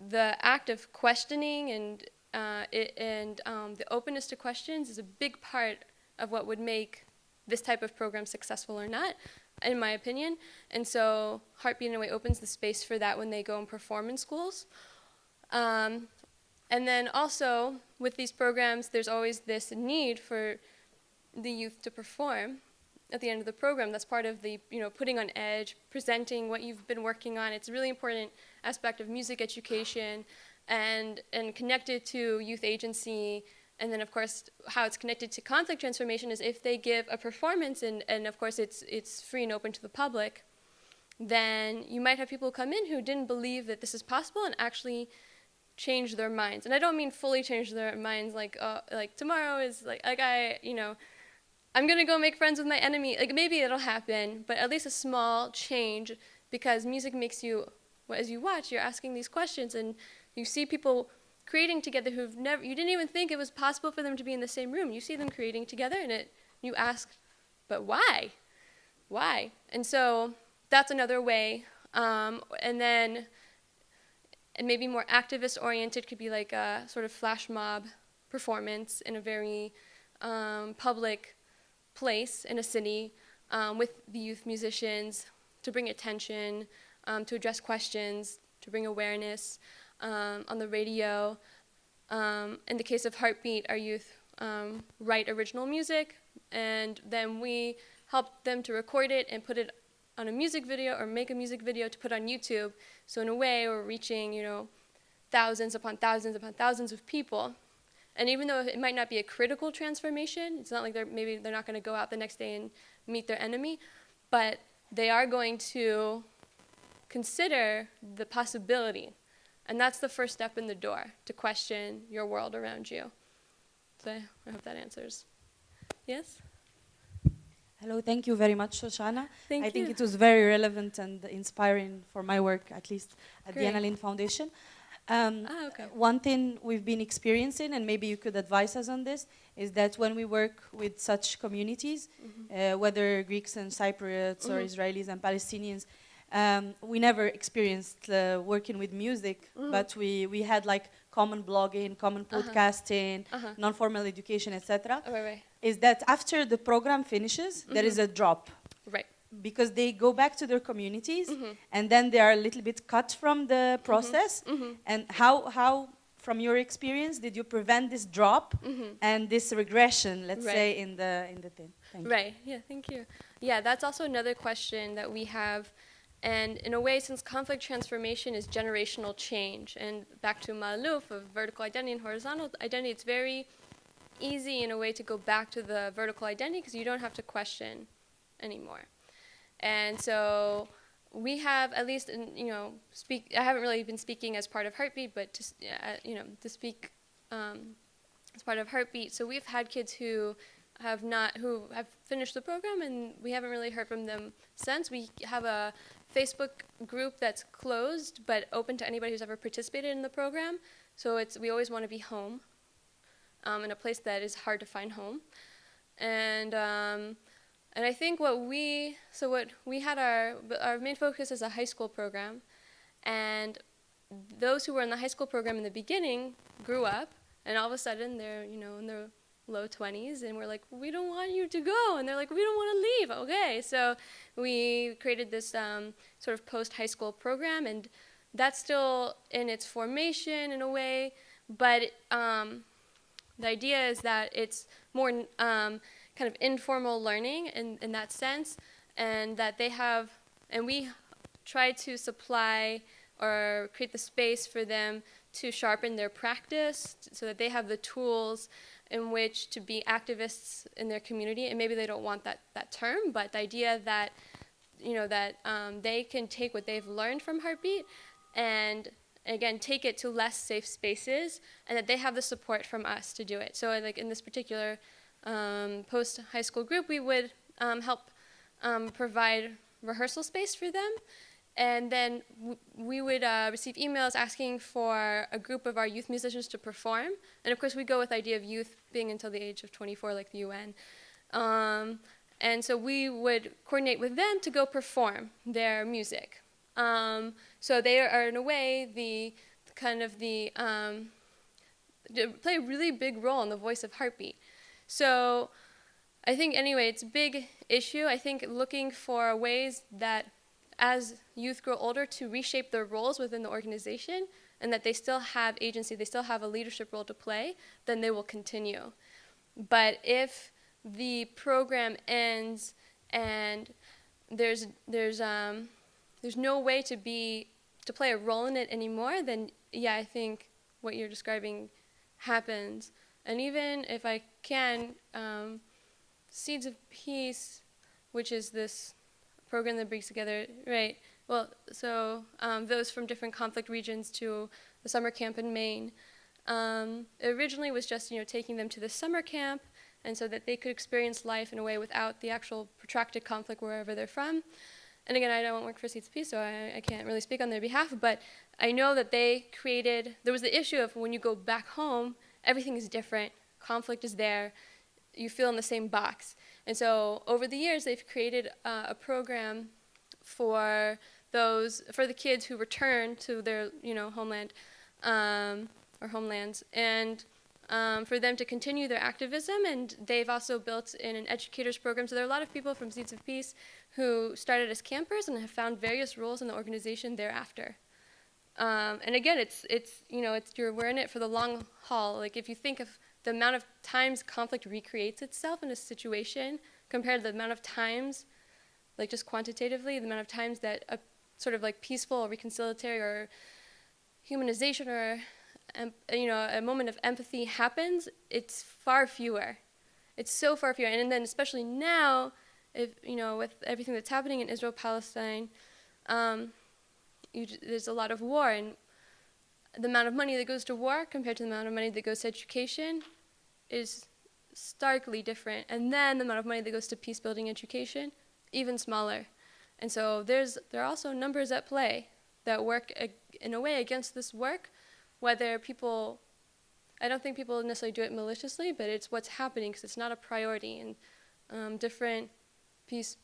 the act of questioning and the openness to questions is a big part of what would make this type of program successful or not, in my opinion. And so Heartbeat in a way opens the space for that when they go and perform in schools. And then also with these programs, there's always this need for the youth to perform at the end of the program. That's part of the putting on edge, presenting what you've been working on. It's a really important aspect of music education and connected to youth agency. And then, of course, how it's connected to conflict transformation is if they give a performance, and of course it's free and open to the public, then you might have people come in who didn't believe that this is possible and actually change their minds. And I don't mean fully change their minds, like tomorrow is I'm going to go make friends with my enemy. Like maybe it'll happen, but at least a small change, because music makes you, as you watch, you're asking these questions and you see people creating together you didn't even think it was possible for them to be in the same room. You see them creating together and you ask, but why? Why? And so that's another way. And then maybe more activist oriented could be like a sort of flash mob performance in a very public place in a city with the youth musicians to bring attention, to address questions, to bring awareness on the radio. In the case of Heartbeat, our youth write original music, and then we help them to record it and put it on a music video or make a music video to put on YouTube. So in a way, we're reaching, thousands upon thousands of people. And even though it might not be a critical transformation, it's not like they're not going to go out the next day and meet their enemy, but they are going to consider the possibility. And that's the first step in the door, to question your world around you. So I hope that answers. Yes? Hello, thank you very much, Shoshana. Thank I you. think it was very relevant and inspiring for my work, at least at Great. the Annalyn Foundation. Okay. One thing we've been experiencing, and maybe you could advise us on this, is that when we work with such communities, whether Greeks and Cypriots or Israelis and Palestinians, we never experienced working with music, but we had like common blogging, common podcasting, non-formal education, etc. Oh, right. Is that after the program finishes, there is a drop. Right. Because they go back to their communities and then they are a little bit cut from the process. And how, from your experience, did you prevent this drop and this regression, let's say, in the thing? Thank you. Right. Yeah, thank you. Yeah, that's also another question that we have. And in a way, since conflict transformation is generational change, and back to Ma'aluf of vertical identity and horizontal identity, it's very easy in a way to go back to the vertical identity because you don't have to question anymore. And so we have, at least, I haven't really been speaking as part of Heartbeat, but to speak as part of Heartbeat. So we've had kids who have finished the program, and we haven't really heard from them since. We have a Facebook group that's closed, but open to anybody who's ever participated in the program. So we always want to be home, in a place that is hard to find home. And I think what we had our main focus is a high school program, and those who were in the high school program in the beginning grew up, and all of a sudden they're in their low 20s, and we're like, we don't want you to go, and they're like, we don't want to leave. Okay, so we created this sort of post-high school program, and that's still in its formation in a way, but the idea is that it's more kind of informal learning in that sense, and that we try to supply or create the space for them to sharpen their practice so that they have the tools in which to be activists in their community. And maybe they don't want that term, but the idea that they can take what they've learned from Heartbeat and again take it to less safe spaces, and that they have the support from us to do it. So like in this particular post-high school group, we would help provide rehearsal space for them, and then we would receive emails asking for a group of our youth musicians to perform. And of course, we go with the idea of youth being until the age of 24, like the UN. And so we would coordinate with them to go perform their music. So they are, in a way, they play a really big role in the voice of Heartbeat. So I think, anyway, it's a big issue. I think looking for ways that as youth grow older to reshape their roles within the organization, and that they still have agency, they still have a leadership role to play, then they will continue. But if the program ends and there's no way to play a role in it anymore, then yeah, I think what you're describing happens. And even if I can, Seeds of Peace, which is this program that brings together, right? Well, so those from different conflict regions to the summer camp in Maine. It originally was just taking them to the summer camp, and so that they could experience life in a way without the actual protracted conflict wherever they're from. And again, I don't work for Seeds of Peace, so I can't really speak on their behalf, but I know that there was the issue of when you go back home, everything is different, conflict is there, you feel in the same box. And so over the years, they've created a program for the kids who return to their homeland or homelands, and for them to continue their activism. And they've also built in an educators program. So there are a lot of people from Seeds of Peace who started as campers and have found various roles in the organization thereafter. And again, we're in it for the long haul. Like if you think of the amount of times conflict recreates itself in a situation compared to the amount of times, like just quantitatively, the amount of times that a sort of like peaceful or reconciliatory or humanization or a moment of empathy happens, it's far fewer. It's so far fewer. And then especially now, with everything that's happening in Israel-Palestine, there's a lot of war, and the amount of money that goes to war compared to the amount of money that goes to education is starkly different. And then the amount of money that goes to peace-building education, even smaller. And so there are also numbers at play that work in a way against this work, whether people, I don't think people necessarily do it maliciously, but it's what's happening because it's not a priority. And different peace,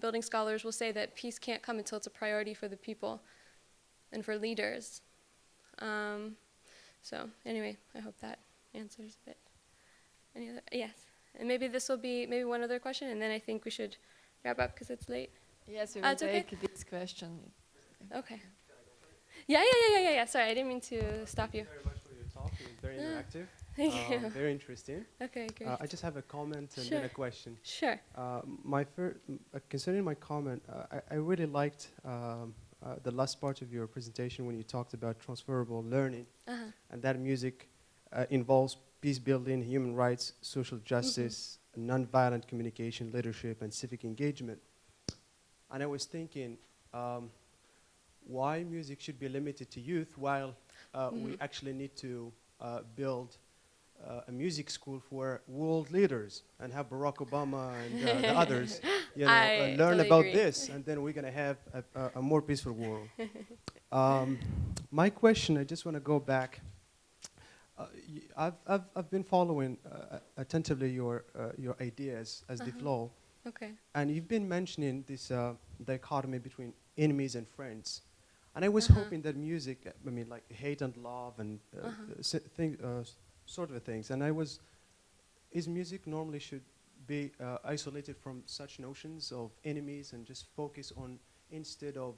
building scholars will say that peace can't come until it's a priority for the people and for leaders. So anyway, I hope that answers a bit. Any other? Yes. And maybe this will be one other question, and then I think we should wrap up because it's late. Yes, we will it's okay. take this question. Okay. Yeah. Sorry, I didn't mean to stop you. Thank you very much for your talk. It was very interactive. Thank you. Very interesting. Okay, great. I just have a comment and Sure. then a question. Sure. Concerning my comment, I really liked the last part of your presentation when you talked about transferable learning, and that music involves peace building, human rights, social justice, nonviolent communication, leadership, and civic engagement. And I was thinking, why music should be limited to youth while we actually need to build a music school for world leaders and have Barack Obama and the others learn totally about agree. this, and then we're going to have a more peaceful world. My question, I just want to go back. I've been following attentively your ideas as they flow. Okay. And you've been mentioning this dichotomy between enemies and friends. And I was hoping that music, like hate and love and sort of things. And is music normally should be isolated from such notions of enemies and just focus on, instead of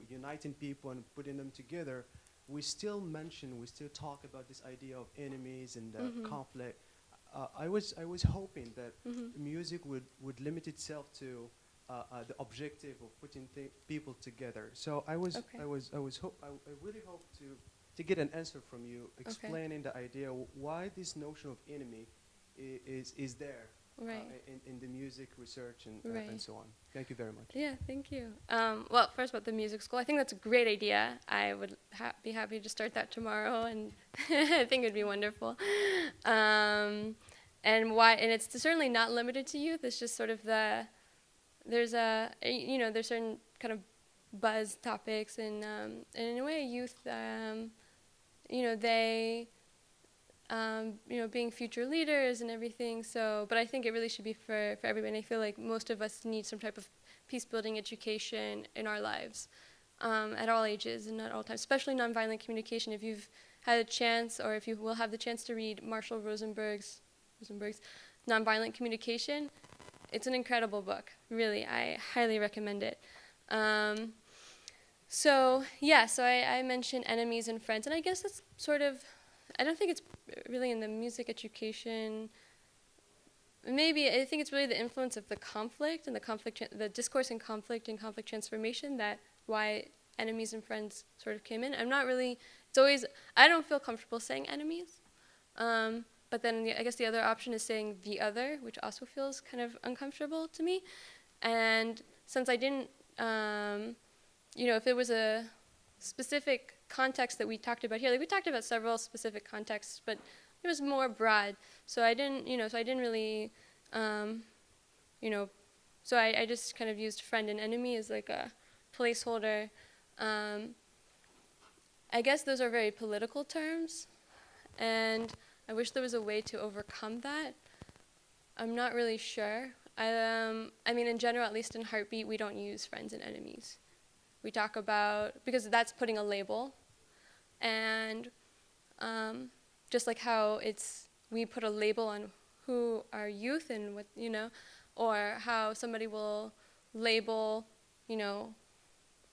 uniting people and putting them together, we still talk about this idea of enemies and conflict. I was hoping that music would limit itself to the objective of putting people together. So I really hope to get an answer from you explaining the idea why this notion of enemy is there in the music research and so on. Thank you very much. Yeah, thank you. Well, first about the music school, I think that's a great idea. I would be happy to start that tomorrow, and I think it'd be wonderful. And it's certainly not limited to youth. It's just sort of there's certain kind of buzz topics, and in a way, youth, they, being future leaders and everything. So, but I think it really should be for everybody. I feel like most of us need some type of peace-building education in our lives, at all ages and at all times, especially nonviolent communication. If you've had a chance, or if you will have the chance to read Marshall Rosenberg's Nonviolent Communication, it's an incredible book. Really, I highly recommend it. So I mentioned enemies and friends, and I guess that's sort of, I don't think it's really in the music education. Maybe I think it's really the influence of the conflict and the discourse in conflict and conflict transformation, that why enemies and friends sort of came in. I don't feel comfortable saying enemies. But then I guess the other option is saying the other, which also feels kind of uncomfortable to me. And since I didn't, if it was a specific context that we talked about here, like we talked about several specific contexts, but it was more broad. So I didn't really, so I just kind of used friend and enemy as like a placeholder. I guess those are very political terms, and I wish there was a way to overcome that. I'm not really sure. In general, at least in Heartbeat, we don't use friends and enemies. We talk about, because that's putting a label. And just like how we put a label on who our youth and what, or how somebody will label, a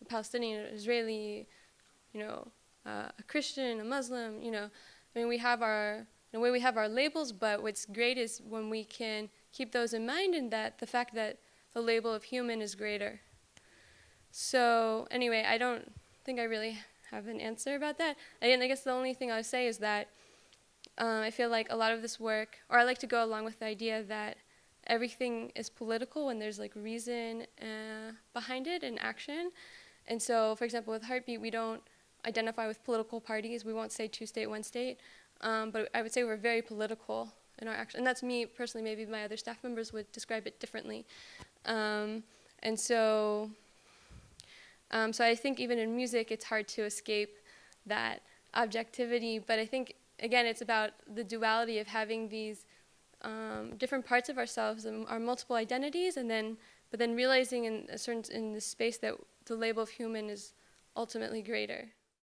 Palestinian, an Israeli, a Christian, a Muslim, I mean, we have in a way we have our labels, but what's great is when we can keep those in mind, and that the fact that the label of human is greater. So anyway, I don't think I really have an answer about that. I guess the only thing I would say is that I feel like a lot of this work, or I like to go along with the idea that everything is political and there's like reason behind it and action. And so, for example, with Heartbeat, we don't identify with political parties. We won't say two state, one state. But I would say we're very political in our action. And that's me personally. Maybe my other staff members would describe it differently. And so I think even in music, it's hard to escape that objectivity. But I think, again, it's about the duality of having these different parts of ourselves and our multiple identities, but then realizing in this space that the label of human is ultimately greater.